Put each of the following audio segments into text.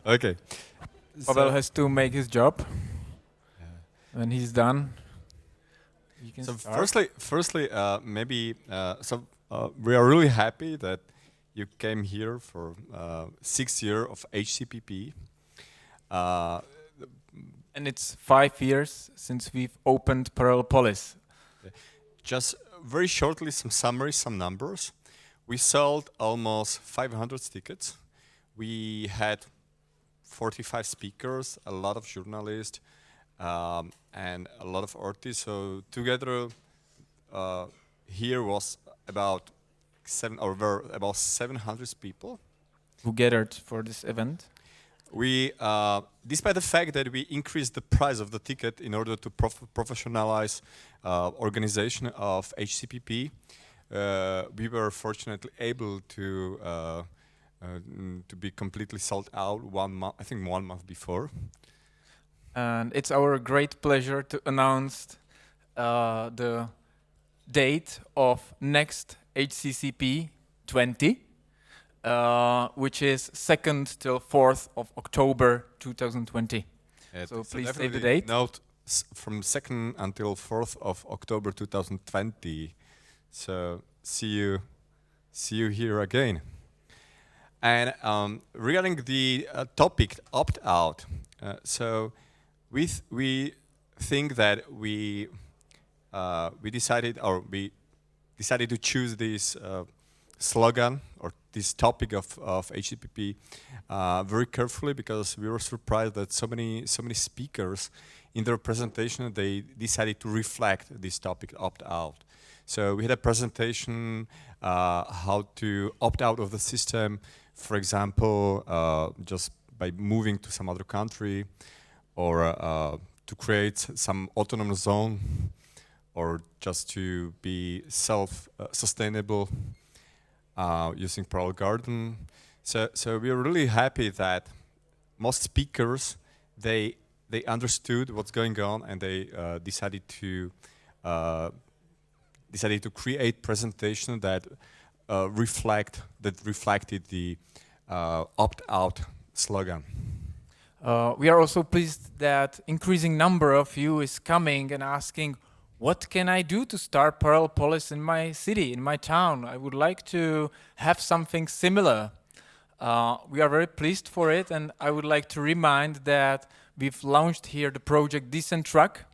Okay. Pavel has to make his job. Yeah. When he's done, you can So start. firstly, maybe we are really happy that you came here for 6 year of HCPP. Uh, And it's 5 years since we've opened Parallel Polis. just very shortly, some summary, some numbers. We sold almost 500 tickets. We had 45 speakers, a lot of journalists, and a lot of artists. So together, here was about were about 700 people. Who gathered for this event. We, despite the fact that we increased the price of the ticket in order to professionalize organization of HCPP, we were fortunately able to be completely sold out 1 month, I think 1 month before. And it's our great pleasure to announce the date of next HCCP 20, which is 2nd till 4th of October 2020. So please save the date. Note from 2nd until 4th of October 2020. So see you here again. And regarding the topic opt-out, so we think that we decided to choose this slogan or this topic of HCPP very carefully, because we were surprised that so many speakers in their presentation, they decided to reflect this topic opt-out. So we had a presentation how to opt out of the system, for example, just by moving to some other country, or to create some autonomous zone, or just to be self-sustainable using Parallel Garden. So we are really happy that most speakers, they understood what's going on, and they decided to create presentation that reflected the opt-out slogan. We are also pleased that increasing number of you is coming and asking, what can I do to start Parallel Polis in my city, in my town? I would like to have something similar. We are very pleased for it, and I would like to remind that we've launched here the project Decentruck,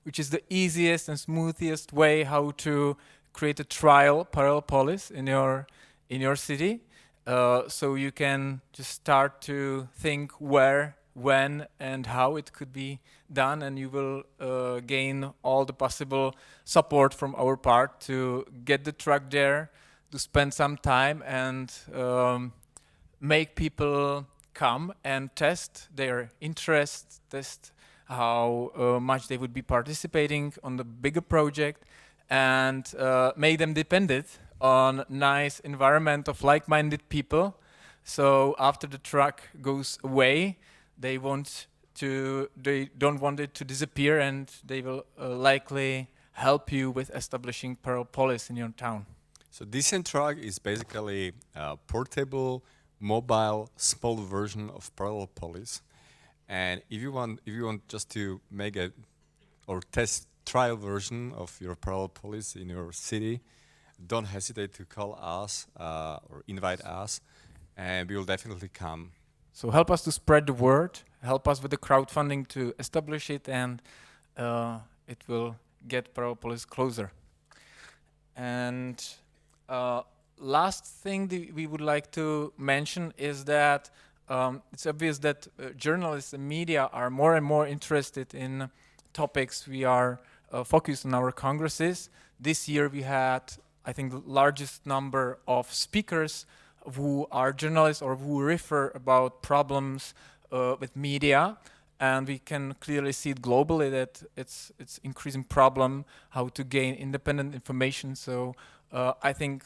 which is the easiest and smoothest way how to create a trial Parallel Polis in your city. So you can just start to think where, when, and how it could be done, and you will gain all the possible support from our part to get the truck there, to spend some time and make people come and test their interest, test how much they would be participating on the bigger project, and make them dependent on nice environment of like-minded people. So after the truck goes away, they don't want it to disappear, and they will likely help you with establishing Parallel Polis in your town. So Decentruck is basically a portable, mobile, small version of Parallel Polis. And if you want just to make a or test trial version of your Parallel Polis in your city, don't hesitate to call us or invite us, and we will definitely come. So help us to spread the word, help us with the crowdfunding to establish it, and it will get Parallel Polis closer. And last thing that we would like to mention is that it's obvious that journalists and media are more and more interested in topics we are focused on our congresses. This year we had, I think, the largest number of speakers who are journalists or who refer about problems with media, and we can clearly see it globally that it's increasing problem how to gain independent information. So I think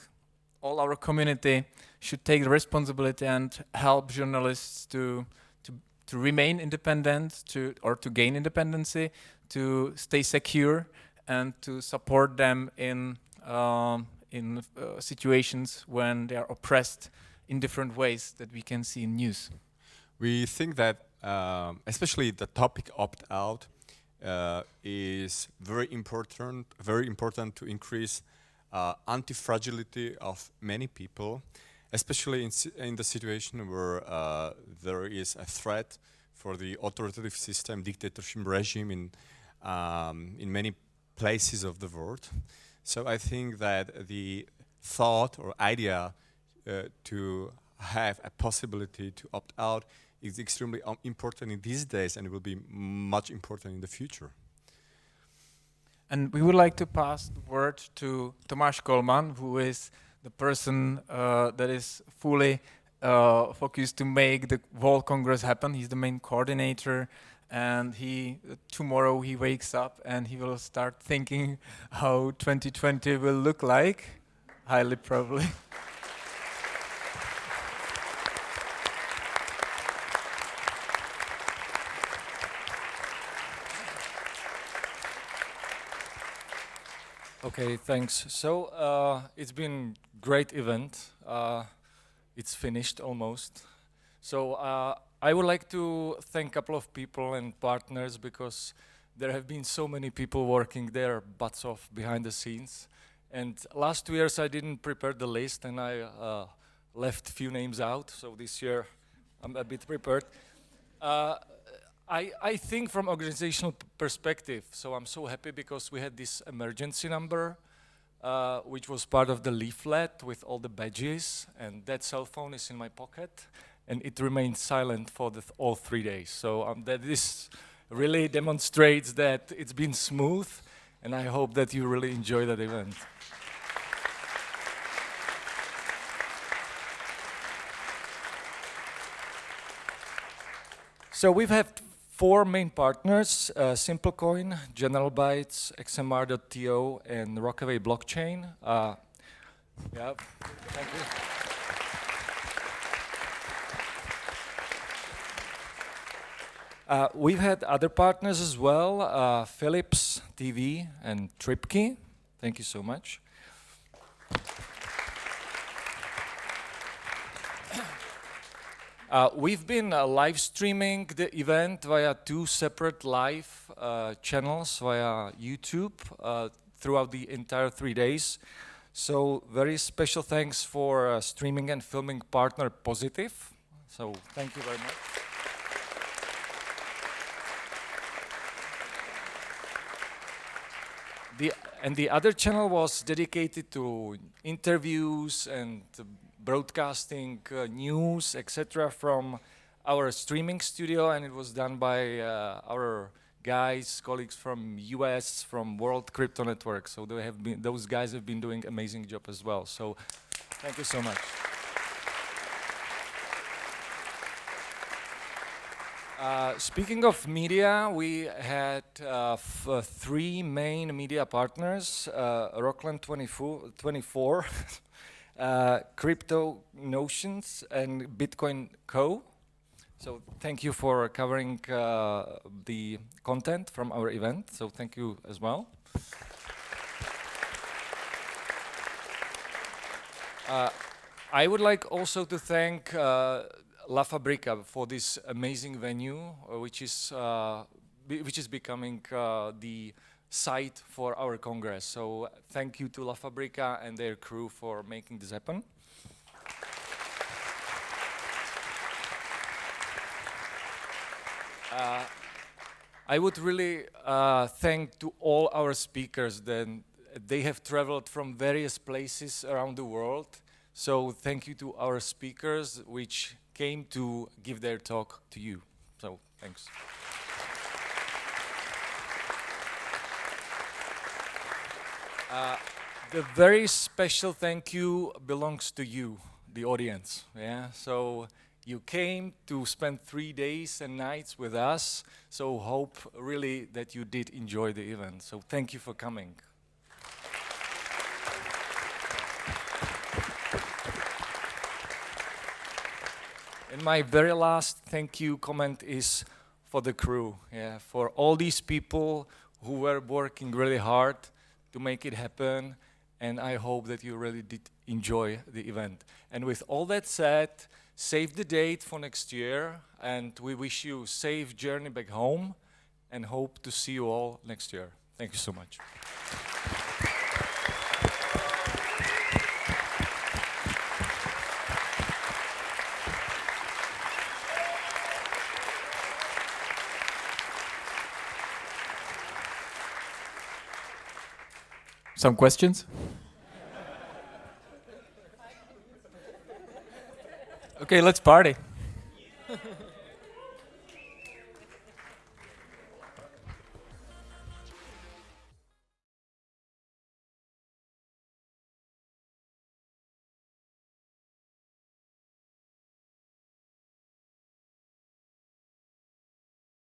all our community should take the responsibility and help journalists to remain independent, to gain independency, to stay secure, and to support them in situations when they are oppressed in different ways that we can see in news. We think that especially the topic opt-out is very important to increase anti-fragility of many people, especially in the situation where there is a threat for the authoritative system, dictatorship regime in many places of the world. So I think that the thought or idea to have a possibility to opt out is extremely important in these days, and it will be much important in the future. And we would like to pass the word to Tomáš Kolman, who is the person that is fully focused to make the World Congress happen. He's the main coordinator, and tomorrow he wakes up and he will start thinking how 2020 will look like, highly probably. Okay, thanks. So it's been great event. It's finished almost. So I would like to thank a couple of people and partners, because there have been so many people working their butts off behind the scenes. And last 2 years I didn't prepare the list, and I left few names out. So this year I'm a bit prepared. I think from organizational perspective, so I'm so happy because we had this emergency number, which was part of the leaflet with all the badges, and that cell phone is in my pocket, and it remained silent for all 3 days. So this really demonstrates that it's been smooth, and I hope that you really enjoy that event. So we've had 4 main partners, SimpleCoin, General Bytes, XMR.to, and Rockaway Blockchain. Yeah, thank you. We've had other partners as well, Philips TV and TripKey. Thank you so much. We've been live streaming the event via 2 separate live channels via YouTube throughout the entire 3 days. So very special thanks for streaming and filming partner Positive. So thank you very much. The other channel was dedicated to interviews and broadcasting news, etc., from our streaming studio, and it was done by our colleagues from US, from World Crypto Network. So those guys have been doing amazing job as well. So thank you so much. Speaking of media, we had 3 main media partners, Rockland 24, Crypto Notions, and Bitcoin Co. So thank you for covering the content from our event. So thank you as well. I would like also to thank La Fabrica for this amazing venue, which is becoming the site for our Congress. So thank you to La Fabrica and their crew for making this happen. I would really thank to all our speakers. Then they have traveled from various places around the world. So thank you to our speakers, which came to give their talk to you. So thanks. The very special thank you belongs to you, the audience. Yeah, so you came to spend 3 days and nights with us. So hope really that you did enjoy the event. So thank you for coming. And my very last thank you comment is for the crew, for all these people who were working really hard to make it happen, and I hope that you really did enjoy the event. And with all that said, save the date for next year, and we wish you safe journey back home and hope to see you all next year. Thank you so much. Some questions? Okay, let's party.